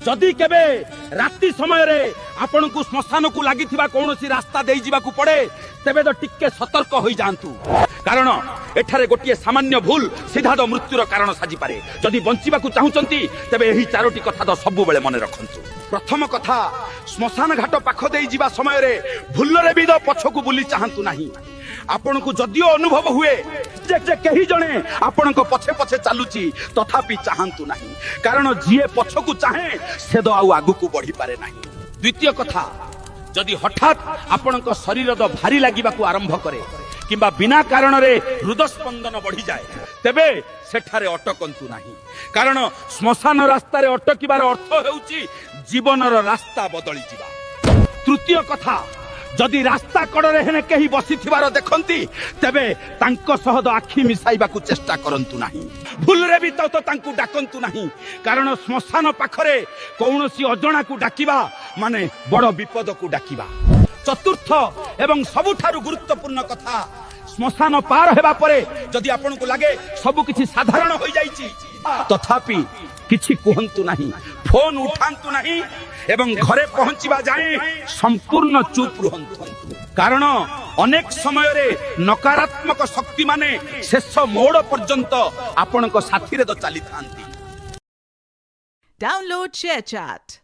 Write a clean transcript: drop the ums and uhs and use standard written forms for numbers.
जदि केबे राति समय रे आपण को श्मशान को लगी कौन रास्ता दे जावाक पड़े तेबे तो टिके सतर्क हो जातु कारण एठारे गोटे सामान्य भूल सीधा तो मृत्युर कारण साजी पारे जदि बंचिबा चाहूचंती तेबे एही चारोटी कथा तो सब बेले मन रखंतु। प्रथम कथा श्मशान घाट पाख दे जीवा समय रे भूलरे भी पछ को बुली चाहतु नहीं। आपण को जदियो अनुभव हुए जे कही जणे आपण को पछे पछे चालुची तथापि चाहतु नहीं कारण जीए पछ को चाहे से तो आगु को बढ़ी पारे नहीं। द्वितीय कथा जदि हठात आपण को शरीर तो भारी लागिबा को आरंभ करे किंबा बिना कारण रे हृदय स्पंदन बढ़ी जाए तेबे सेठारे अटकंतु नहीं कारण श्मशान रास्ता रे अटकिबार अर्थ हेउची जीवनर रास्ता बदली जिबा। तृतीय कथा जदि रास्ता कड़े हेने कहीं बसी देखती तेबे तांको सह आखि मिसाइबा को चेष्टा करंतु नहीं भूल रे भी तो तांको डाकंतु नहीं कारण श्मशान पाखरे कौनसी अजणा को डाकिबा माने बड़ विपद को डाकिबा। चतुर्थ एवं सबुठारु गुरुत्वपूर्ण कथा श्मशान पार हेबा परे जदि आपन को लागे सब किछि साधारण हो जाइछि तथापि किछि कहंतु नहीं फोन उठांतु नहीं एवं घरे पहुंचीबा जाए संपूर्ण चुप रुहंतु कारण अनेक समय रे नकारात्मक शक्ति माने शेष मोड़ पर्यंत आपन को साथी रे तो चली थांती। Download ShareChat.